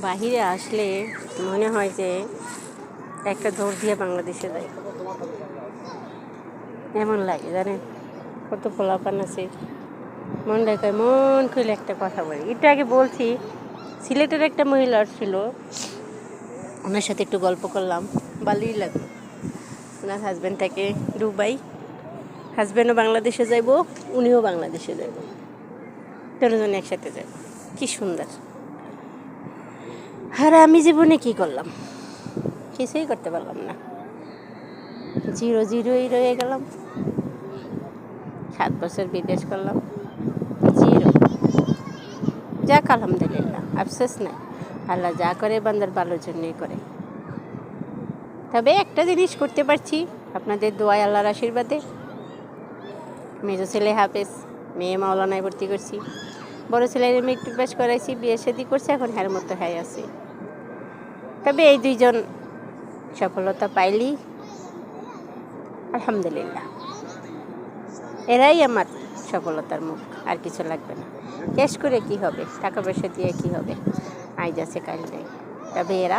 বাহিরে আসলে মনে হয় যে একটা দৌড় দিয়ে বাংলাদেশে যাই, এমন লাগে জানেন। কত পোলাপান আছে, মনটা কয় মন খুলে একটা কথা বলি। একটু আগে বলছি, সিলেটের একটা মহিলা ছিল, ওনার সাথে একটু গল্প করলাম, ভালোই লাগলো। ওনার হাজব্যান্ড থাকে দুবাই, হাজব্যান্ডও বাংলাদেশে যাইব, উনিও বাংলাদেশে যাইব, দুজনে একসাথে যাইব। কি সুন্দর। আর আমি জীবনে কি করলাম? কিছুই করতে পারলাম না, জিরো জিরোই রয়ে গেলাম। 7 বছর বিদেশ করলাম, জিরো। যাক আলহামদুলিল্লাহ, আফসোস নাই। আল্লাহ যা করে বান্দার ভালোর জন্যই করে। তবে একটা জিনিস করতে পারছি আপনাদের দোয়ায়, আল্লাহর আশীর্বাদে। মেজো ছেলে হাফেজ, মেয়ে মাওলানায় ভর্তি করছি, বড় ছেলের মেট্রিক পাস করাইছি, বিয়ে শাদী করছে, এখন হ্যার মতো হ্যাঁ আছে। তবে এই দুইজন সফলতা পাইলি আলহামদুলিল্লাহ, এরাই আমার সফলতার মুখ, আর কিছু লাগবে না। ক্যাশ করে কি হবে, টাকা পয়সা দিয়ে কি হবে, আজ আছে কাল নেই। তবে এরা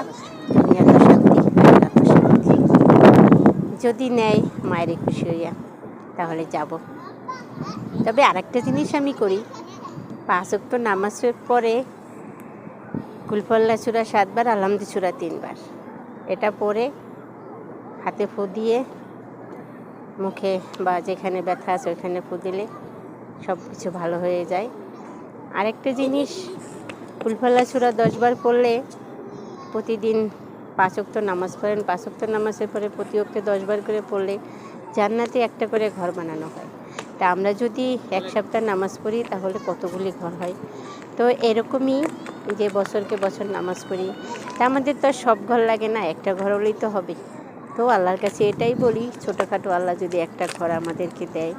দুনিয়া তো শান্তি, আল্লাহ তো শান্তি। যদি নেয় মায়েরই খুশি হইয়া, তাহলে যাব। তবে আরেকটা জিনিস আমি করি, 5 ওয়াক্ত নামাজের পরে কুলফল্লা সূরা 7 বার, আলহামদুলিল্লাহ সূরা 3 বার, এটা পড়ে হাতে ফু দিয়ে মুখে বা যেখানে ব্যথা আছে ওইখানে ফু দিলে সব কিছু ভালো হয়ে যায়। আরেকটা জিনিস, কুলফল্লা সূরা 10 বার পড়লে প্রতিদিন 5 ওয়াক্ত নামাজ পড়েন, 5 ওয়াক্ত নামাজের পরে প্রতি ওয়াক্তে 10 বার করে পড়লে জান্নাতে একটা করে ঘর বানানো হয়। তা আমরা যদি এক সপ্তাহ নামাজ পড়ি তাহলে কতগুলি ঘর হয়। তো এরকমই যে বছরকে বছর নামাজ পড়ি, তা আমাদের তো সব ঘর লাগে না, একটা ঘর হলেই তো হবে। তো আল্লাহর কাছে এটাই বলি, ছোটোখাটো আল্লাহ যদি একটা ঘর আমাদেরকে দেয়,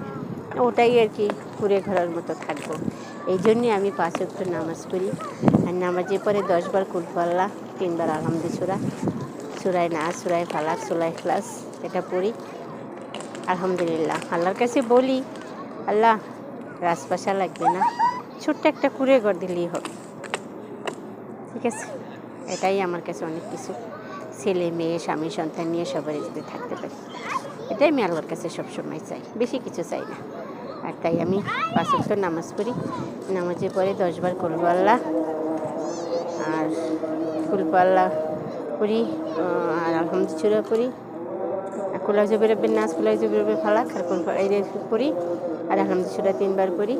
ওটাই আর কি কুড়ে ঘরের মতো থাকবো। এই জন্যে আমি 5 ওয়াক্ত নামাজ পড়ি। আর নামাজের পরে 10 বার কুল আল্লাহ, 3 বার আলহামদুলিল্লাহ সূরায় নাস, সূরায় ফালাক, সূরায় ইখলাস, এটা পড়ি। আলহামদুলিল্লাহ আল্লাহর কাছে বলি, আল্লাহ রাজপাশা লাগবে না, ছোট্ট একটা কুড়ে ঘর দিলেই হবে, ঠিক আছে? এটাই আমার কাছে অনেক কিছু। ছেলে মেয়ে স্বামী সন্তান নিয়ে সবারই যদি থাকতে পারি, এটাই আমি আল্লাহর কাছে সবসময় চাই, বেশি কিছু চাই না। আর তাই আমি 5 ওয়াক্ত নামাজ পড়ি। নামাজের পরে 10 বার কুলহু আল্লাহ আর কুলহু আল্লাহ পড়ি, আর আলহামদুলিল্লাহ পড়ি, কুল আউযু বিরাব্বিন নাস, কুল আউযু বিরাব্বিল ফালাক, আর কুল পড়ি, আর আলহামদুলিল্লাহ 3 বার পড়ি।